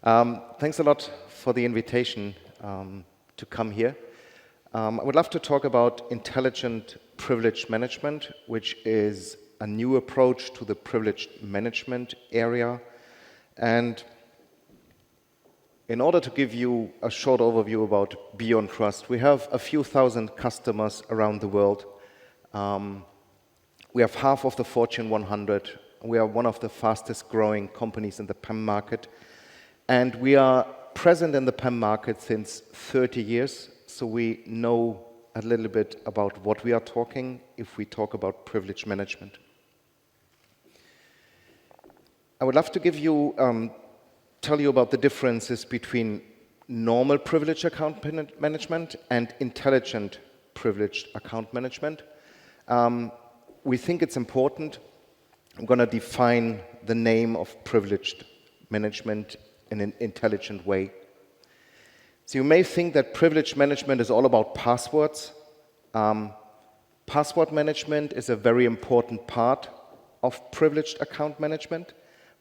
Thanks a lot for the invitation to come here. I would love to talk about intelligent privilege management, which is a new approach to the privileged management area. And in order to give you a short overview about BeyoundTrust, we have a few thousand customers around the world. We have half of the Fortune 100. We are one of the fastest growing companies in the PAM market. And we are present in the PAM market since 30 years, so we know a little bit about what we are talking if we talk about privilege management. I would love to give you tell you about the differences between normal privilege account management and intelligent privileged account management. We think it's important. I'm going to define the name of privileged management in an intelligent way. So you may think that privilege management is all about passwords. Password management is a very important part of privileged account management,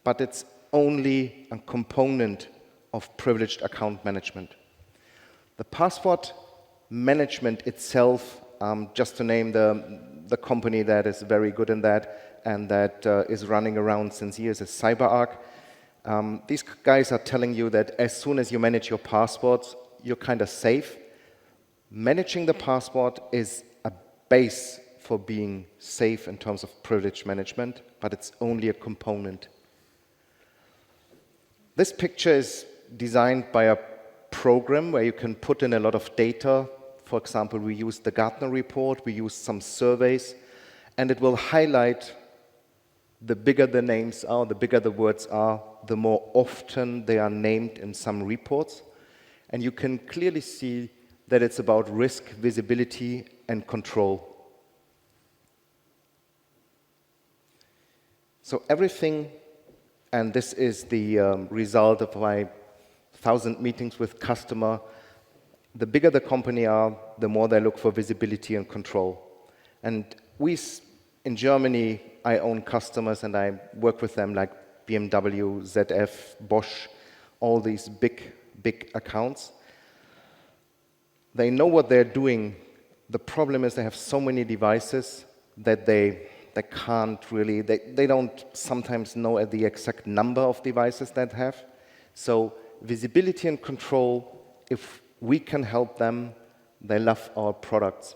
but it's only a component of privileged account management. The password management itself, just to name the company that is very good in that and that is running around since years, is CyberArk. These guys are telling you that as soon as you manage your passwords, you're kind of safe. Managing the password is a base for being safe in terms of privilege management, but it's only a component. This picture is designed by a program where you can put in a lot of data. For example, we used the Gartner report, we used some surveys, and it will highlight the bigger the names are, the bigger the words are, the more often they are named in some reports. And you can clearly see that it's about risk, visibility, and control. So everything, and this is the result of my 1,000 meetings with customer. The bigger the company are, the more they look for visibility and control. And we, in Germany, I own customers and I work with them like BMW, ZF, Bosch, all these big accounts. They know what they're doing. The problem is they have so many devices that they can't really, they don't sometimes know the exact number of devices that have. So visibility and control, if we can help them, they love our products.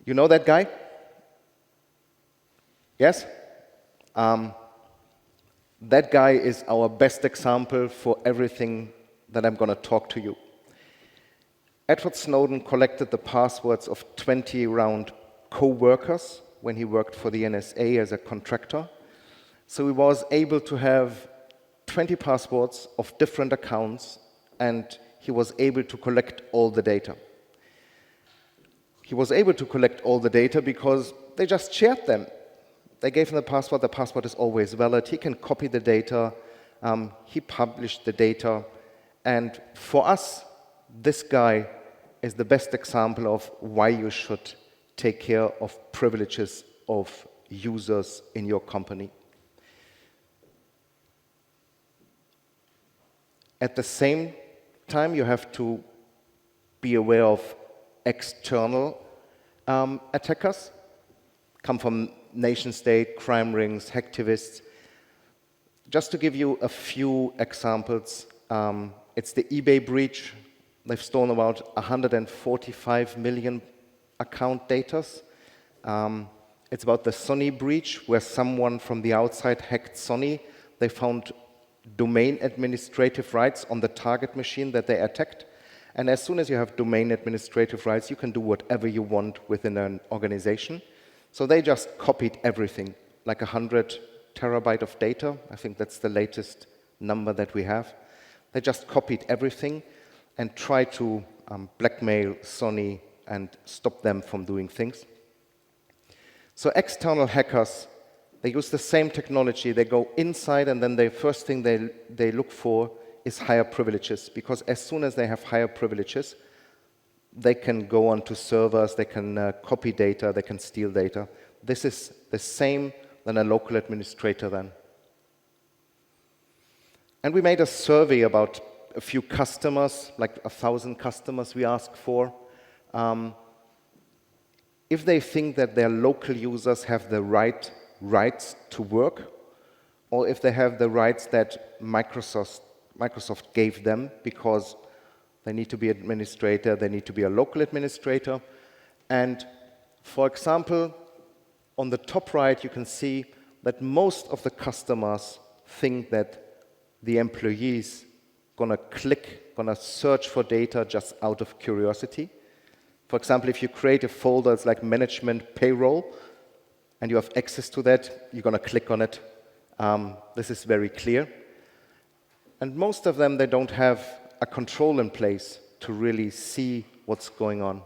You know that guy? Yes? That guy is our best example for everything that I'm going to talk to you. Edward Snowden collected the passwords of 20 around co-workers when he worked for the NSA as a contractor. So he was able to have 20 passwords of different accounts, and he was able to collect all the data. He was able to collect all the data because they just shared them. They gave him the password is always valid, he can copy the data, he published the data, and for us, this guy is the best example of why you should take care of privileges of users in your company. At the same time, you have to be aware of external attackers, come from nation-state, crime rings, hacktivists. Just to give you a few examples, it's the eBay breach. They've stolen about 145 million account data. It's about the Sony breach, where someone from the outside hacked Sony. They found domain administrative rights on the target machine that they attacked. And as soon as you have domain administrative rights, you can do whatever you want within an organization. So they just copied everything, like 100 terabyte of data. I think that's the latest number that we have. They just copied everything and tried to blackmail Sony and stop them from doing things. So external hackers, they use the same technology. They go inside, and then the first thing they look for is higher privileges, because as soon as they have higher privileges, they can go onto servers, they can copy data, they can steal data. This is the same than a local administrator then. And we made a survey about a few customers, like 1,000 customers we asked for, if they think that their local users have the rights to work, or if they have the rights that Microsoft gave them because they need to be administrator, they need to be a local administrator. And for example, on the top right, you can see that most of the customers think that the employees gonna search for data just out of curiosity. For example, if you create a folder, it's like management payroll, and you have access to that, you're gonna click on it. This is very clear. And most of them, they don't have a control in place to really see what's going on.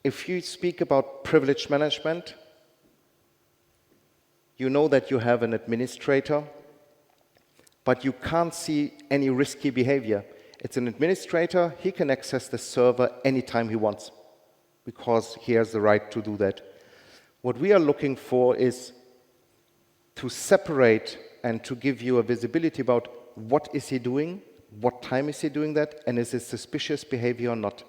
If you speak about privilege management, you know that you have an administrator, but you can't see any risky behavior. It's an administrator, he can access the server anytime he wants, because he has the right to do that. What we are looking for is to separate and to give you a visibility about what is he doing, what time is he doing that, and is it suspicious behavior or not.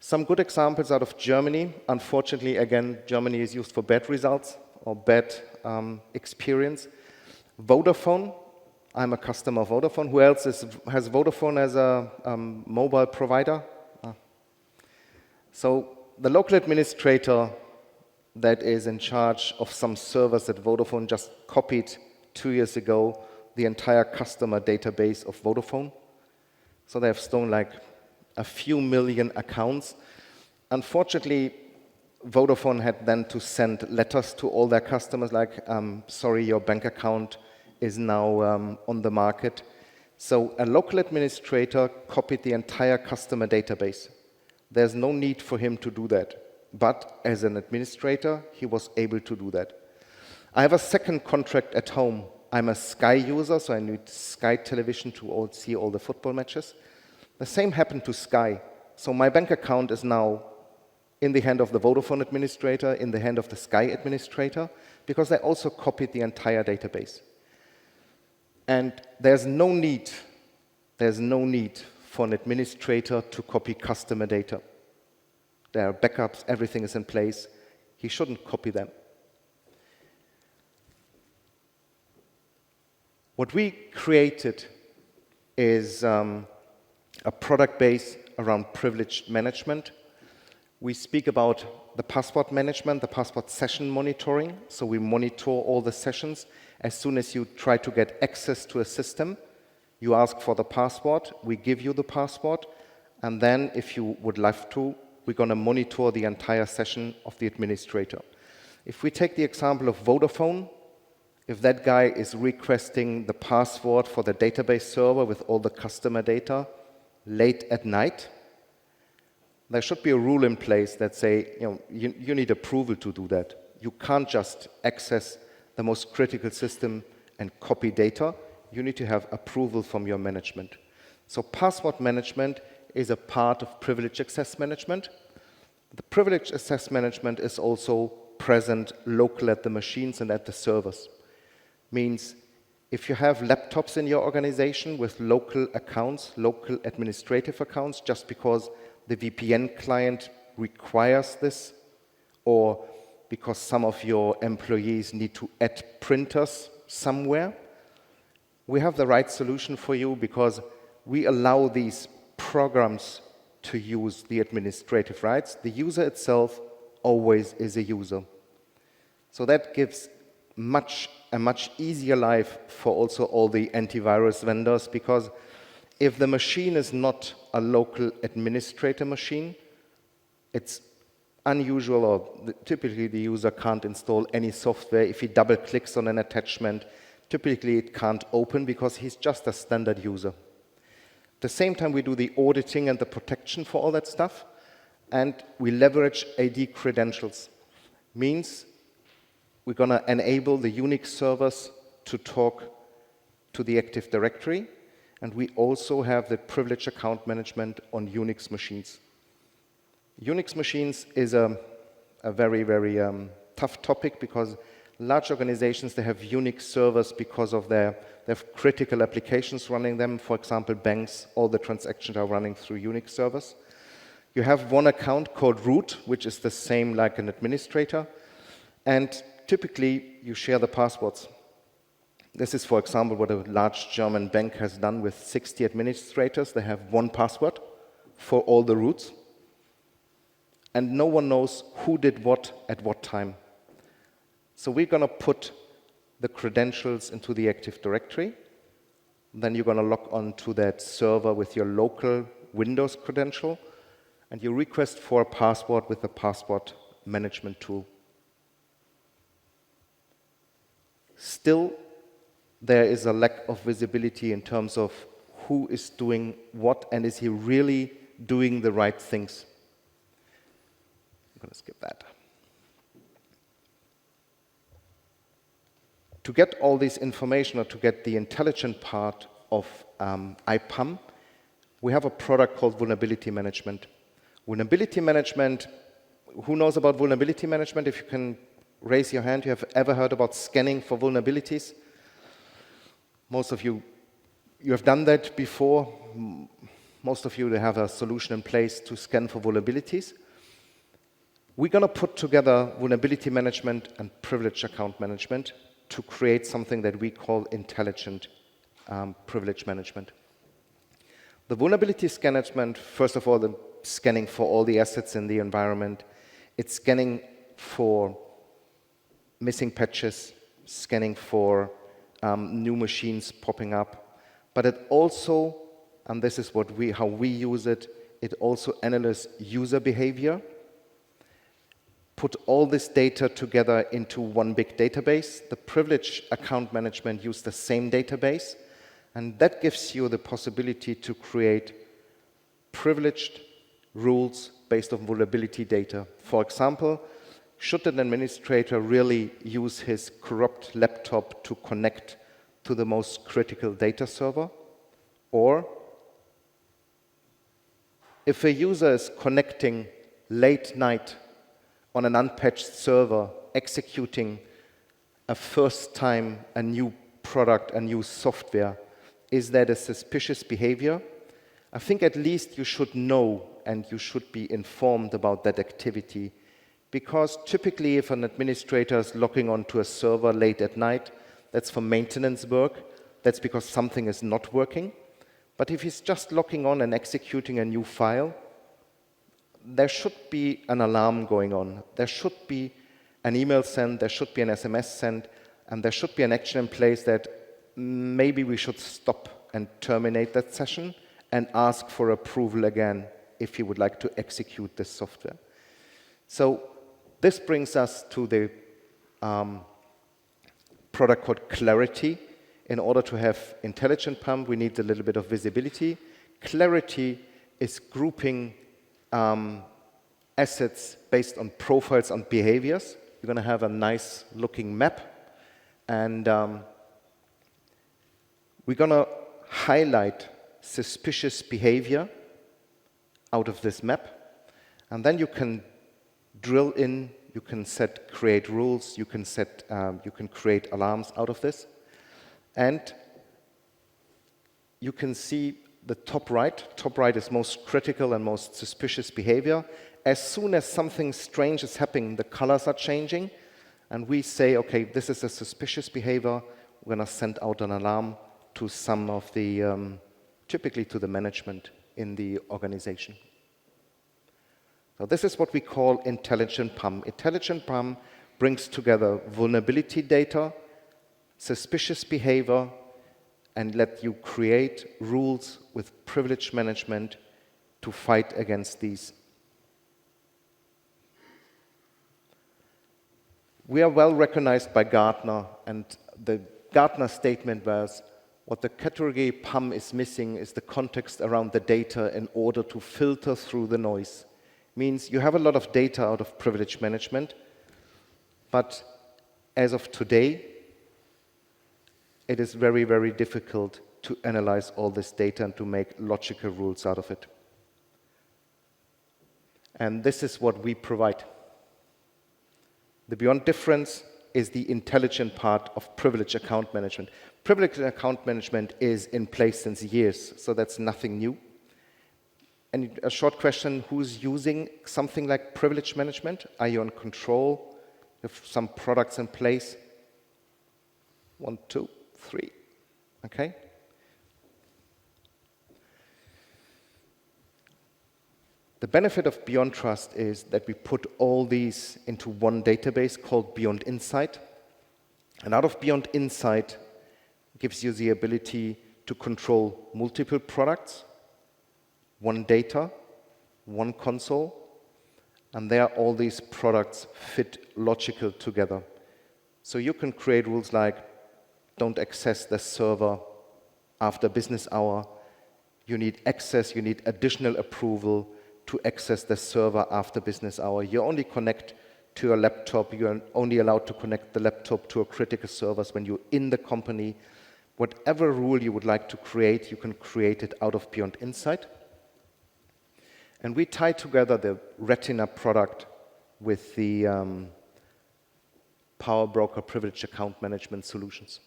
Some good examples out of Germany. Unfortunately, again, Germany is used for bad results or bad experience. Vodafone, I'm a customer of Vodafone. Who else has Vodafone as a mobile provider? So the local administrator that is in charge of some servers at Vodafone just copied 2 years ago the entire customer database of Vodafone. So they have stolen like a few million accounts. Unfortunately, Vodafone had then to send letters to all their customers like, sorry, your bank account is now on the market. So a local administrator copied the entire customer database. There's no need for him to do that. But as an administrator, he was able to do that. I have a second contract at home. I'm a Sky user, so I need Sky television to see all the football matches. The same happened to Sky. So my bank account is now in the hand of the Vodafone administrator, in the hand of the Sky administrator, because they also copied the entire database. And there's no need for an administrator to copy customer data. There are backups, everything is in place. He shouldn't copy them. What we created is a product base around privilege management. We speak about the password management, the password session monitoring. So we monitor all the sessions. As soon as you try to get access to a system, you ask for the password, we give you the password, and then if you would like to, we're going to monitor the entire session of the administrator. If we take the example of Vodafone, if that guy is requesting the password for the database server with all the customer data late at night, there should be a rule in place that say, you need approval to do that. You can't just access the most critical system and copy data. You need to have approval from your management. So password management is a part of privilege access management. The privilege access management is also present local at the machines and at the servers. Means if you have laptops in your organization with local accounts, local administrative accounts, just because the VPN client requires this, or because some of your employees need to add printers somewhere, we have the right solution for you because we allow these programs to use the administrative rights. The user itself always is a user. So that gives a much easier life for also all the antivirus vendors, because if the machine is not a local administrator machine, it's unusual, or typically the user can't install any software. If he double clicks on an attachment, typically it can't open because he's just a standard user. At the same time, we do the auditing and the protection for all that stuff, and we leverage AD credentials. Means we're going to enable the Unix servers to talk to the Active Directory, and we also have the privilege account management on Unix machines. Unix machines is a very, very tough topic because Large organizations, they have unique servers because of they have critical applications running them. For example, banks, all the transactions are running through Unix servers. You have one account called root, which is the same like an administrator. And typically, you share the passwords. This is, for example, what a large German bank has done with 60 administrators. They have one password for all the roots. And no one knows who did what at what time. So we're going to put the credentials into the Active Directory. Then you're going to log on to that server with your local Windows credential. And you request for a password with the password management tool. Still, there is a lack of visibility in terms of who is doing what and is he really doing the right things. I'm going to skip that. To get all this information, or to get the intelligent part of iPAM, we have a product called Vulnerability Management. Vulnerability Management, who knows about vulnerability management? If you can raise your hand, you have ever heard about scanning for vulnerabilities? Most of you have done that before. Most of you have a solution in place to scan for vulnerabilities. We're going to put together vulnerability management and privilege account management to create something that we call intelligent privilege management. The vulnerability management, first of all, the scanning for all the assets in the environment. It's scanning for missing patches, scanning for new machines popping up. But it also, and this is how we use it, it also analyzes user behavior, put all this data together into one big database. The privilege account management use the same database, and that gives you the possibility to create privileged rules based on vulnerability data. For example, should an administrator really use his corrupt laptop to connect to the most critical data server? Or if a user is connecting late night on an unpatched server, executing a first time a new product, a new software, is that a suspicious behavior? I think at least you should know and you should be informed about that activity. Because typically if an administrator is logging onto a server late at night, that's for maintenance work, that's because something is not working. But if he's just logging on and executing a new file, there should be an alarm going on. There should be an email sent, there should be an SMS sent, and there should be an action in place that maybe we should stop and terminate that session and ask for approval again if you would like to execute this software. So this brings us to the product called Clarity. In order to have intelligent PAM, we need a little bit of visibility. Clarity is grouping assets based on profiles and behaviors. You're going to have a nice looking map, and we're going to highlight suspicious behavior out of this map, and then you can drill in, you can create rules, you can create alarms out of this. And you can see the top right is most critical and most suspicious behavior. As soon as something strange is happening, the colors are changing, and we say, okay, this is a suspicious behavior, we're going to send out an alarm to some of the, typically to the management in the organization. So this is what we call intelligent PAM. Intelligent PAM brings together vulnerability data, suspicious behavior, and let you create rules with privilege management to fight against these. We are well recognized by Gartner, and the Gartner statement was, what the category PAM is missing is the context around the data in order to filter through the noise. Means you have a lot of data out of privilege management, but as of today, it is very, very difficult to analyze all this data and to make logical rules out of it. And this is what we provide. The Beyond difference is the intelligent part of privileged account management. Privileged account management is in place since years, so that's nothing new. And a short question, who's using something like privilege management? Are you in control? You have some products in place? 1, 2, 3. Okay? The benefit of BeyoundTrust is that we put all these into one database called BeyondInsight. And out of BeyondInsight gives you the ability to control multiple products, one data, one console, and there all these products fit logical together. So you can create rules like don't access the server after business hour. You need access, you need additional approval to access the server after business hour. You only connect to your laptop. You're only allowed to connect the laptop to a critical service when you're in the company. Whatever rule you would like to create, you can create it out of BeyondInsight. And we tie together the Retina product with the Power Broker Privileged Account Management solutions.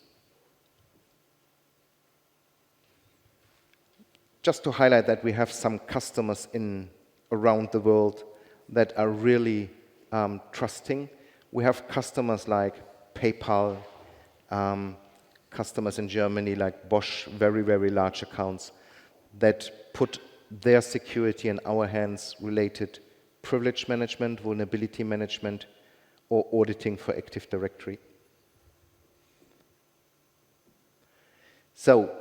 Just to highlight that we have some customers around the world that are really trusting. We have customers like PayPal, customers in Germany like Bosch, very, very large accounts that put their security in our hands related privilege management, vulnerability management, or auditing for Active Directory. So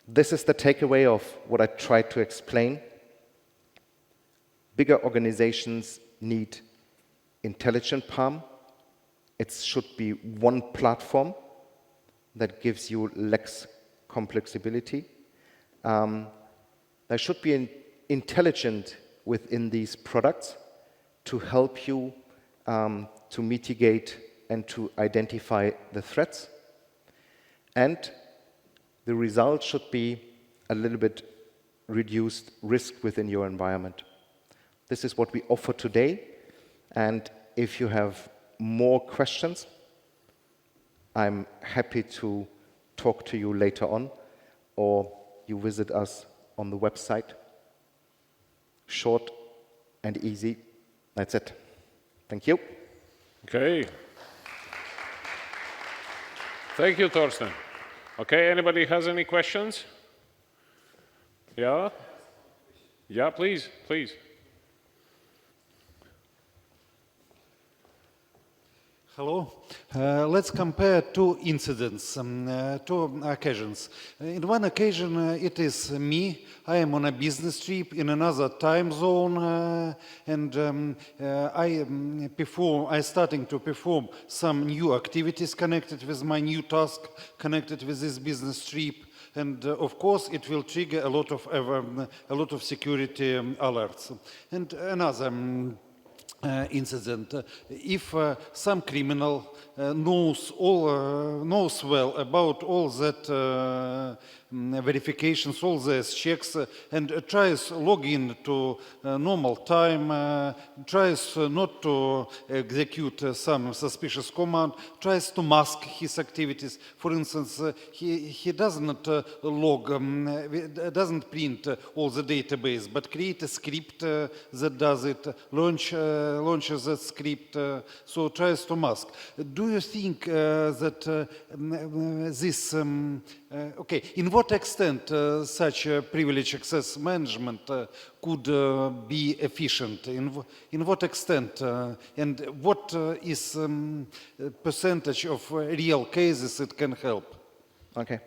this is the takeaway of what I tried to explain. Bigger organizations need intelligent PAM. It should be one platform that gives you less complexity. There should be an intelligent within these products to help you to mitigate and to identify the threats. And the result should be a little bit reduced risk within your environment. This is what we offer today. And if you have more questions, I'm happy to talk to you later on, or you visit us on the website. Short and easy. That's it. Thank you. Okay. Thank you, Torsten. Okay, anybody has any questions? Yeah? Yeah, please, please. Hello. Let's compare two incidents, two occasions. In one occasion, it is me. I am on a business trip in another time zone, and I starting to perform some new activities connected with my new task, connected with this business trip. And of course, it will trigger a lot of security alerts. And another incident. If some criminal knows well about all that verifications, all these checks, and tries log in to normal time, tries not to execute some suspicious command, tries to mask his activities. For instance, he doesn't log, doesn't print all the database, but create a script that does it, launches that script, so tries to mask. Do you think that this, in what extent such privilege access management could be efficient? In what extent? And what is percentage of real cases it can help? Okay.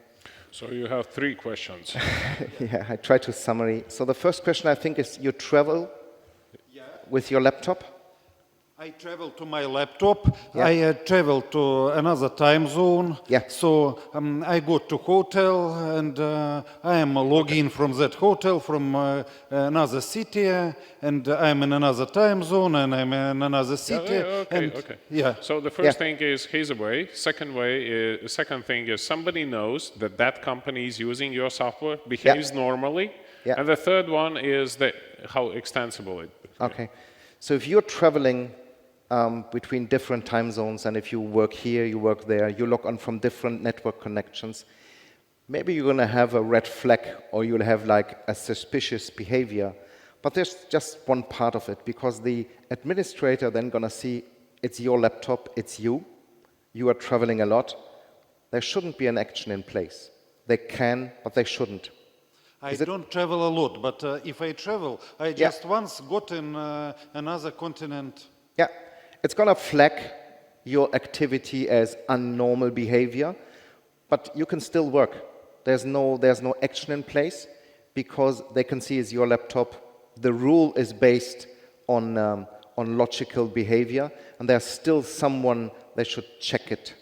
So you have 3 questions. Yeah, I try to summary. So the first question, I think, is you travel with your laptop? I travel to my laptop. Yeah. I travel to another time zone. Yeah. So I go to hotel and I am logging from that hotel from another city, and I'm in another time zone and I'm in another city. Okay. Yeah. So the first thing is he's away. Second thing is somebody knows that company is using your software, behaves normally. Yeah. And the third one is how extensible it is. Okay. So if you're traveling between different time zones, and if you work here, you work there, you log on from different network connections, maybe you're going to have a red flag or you'll have like a suspicious behavior. But there's just one part of it, because the administrator then going to see it's your laptop, it's you are traveling a lot. There shouldn't be an action in place. They can, but they shouldn't. I don't travel a lot, but if I travel, I just once got in another continent. Yeah, it's going to flag your activity as unnormal behavior, but you can still work. There's no action in place because they can see it's your laptop. The rule is based on logical behavior, and there's still someone that should check it.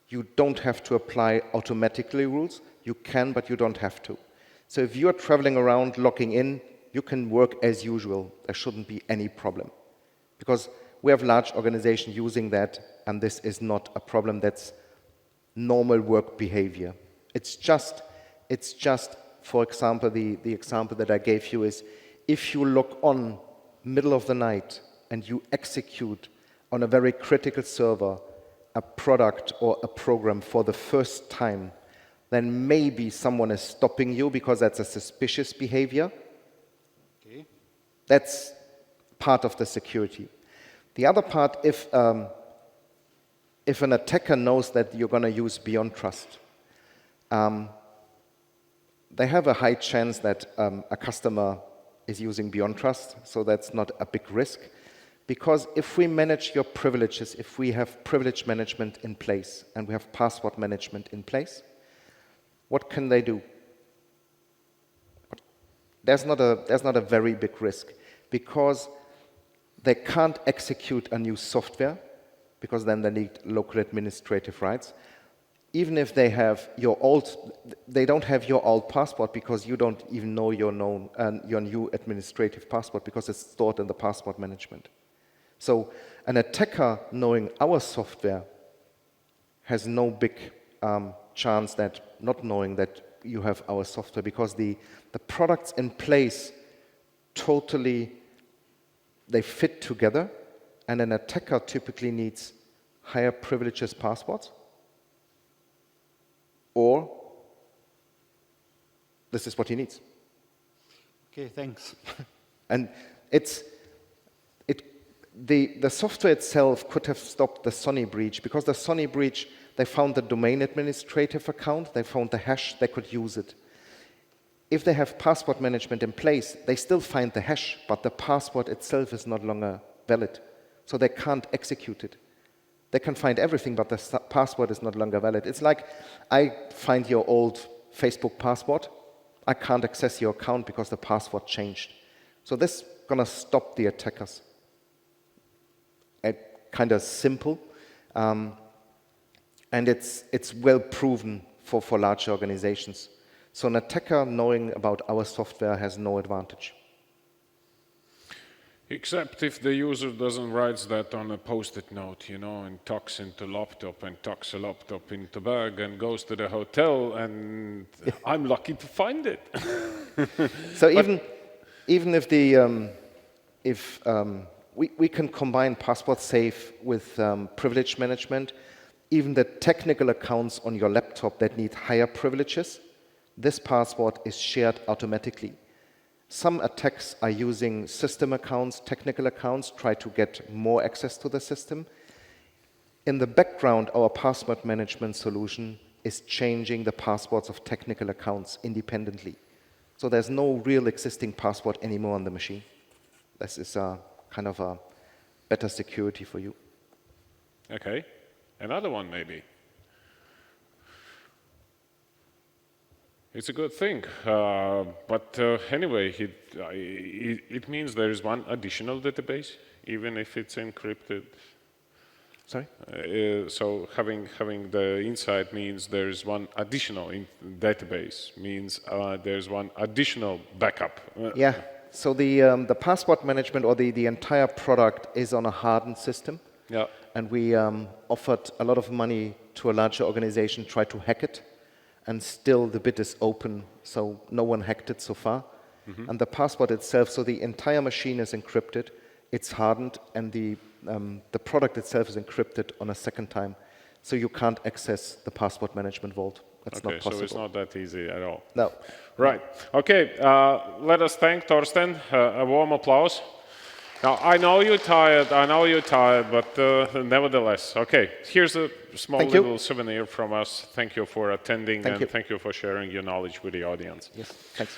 You don't have to apply automatically rules. You can, but you don't have to. So if you're traveling around logging in, you can work as usual. There shouldn't be any problem. Because we have large organizations using that, and this is not a problem. That's normal work behavior. It's just, for example, the example that I gave you is, if you log on middle of the night and you execute on a very critical server a product or a program for the first time, then maybe someone is stopping you because that's a suspicious behavior. Okay. That's part of the security. The other part, if an attacker knows that you're going to use BeyoundTrust, they have a high chance that a customer is using BeyoundTrust, so that's not a big risk. Because if we manage your privileges, if we have privilege management in place and we have password management in place, what can they do? There's not a very big risk, because they can't execute a new software, because then they need local administrative rights. Even if they have they don't have your old password, because you don't even know your new administrative password, because it's stored in the password management. So an attacker knowing our software has no big chance that not knowing that you have our software, because the products in place totally, they fit together, and an attacker typically needs higher privileges passwords, or this is what he needs. Okay, thanks. And the software itself could have stopped the Sony breach, because the Sony breach, they found the domain administrative account, they found the hash, they could use it. If they have password management in place, they still find the hash, but the password itself is no longer valid. So they can't execute it. They can find everything, but the password is no longer valid. It's like I find your old Facebook password. I can't access your account because the password changed. So this is going to stop the attackers. Kind of simple. And it's well proven for large organizations. So an attacker knowing about our software has no advantage. Except if the user doesn't write that on a post-it note, and tucks into laptop and tucks a laptop into bag and goes to the hotel, and I'm lucky to find it. So even if we can combine password safe with privilege management, even the technical accounts on your laptop that need higher privileges, this password is shared automatically. Some attacks are using system accounts, technical accounts, try to get more access to the system. In the background, our password management solution is changing the passwords of technical accounts independently. So there's no real existing password anymore on the machine. This is a kind of a better security for you. Okay, another one maybe. It's a good thing, but anyway, it means there is one additional database, even if it's encrypted. Sorry? So having the inside means there's one additional database, means there's one additional backup. Yeah, so the password management or the entire product is on a hardened system. Yeah. And we offered a lot of money to a larger organization, try to hack it. And still the bit is open, so no one hacked it so far. Mm-hmm. And the password itself, so the entire machine is encrypted, it's hardened, and the the product itself is encrypted on a second time, so you can't access the password management vault. That's not possible. So it's not that easy at all. No. Right. Okay. Let us thank Torsten. A warm applause. Now I know you're tired. But nevertheless, okay. Here's a small little souvenir from us. Thank you for attending, and thank you for sharing your knowledge with the audience. Yes. Thanks.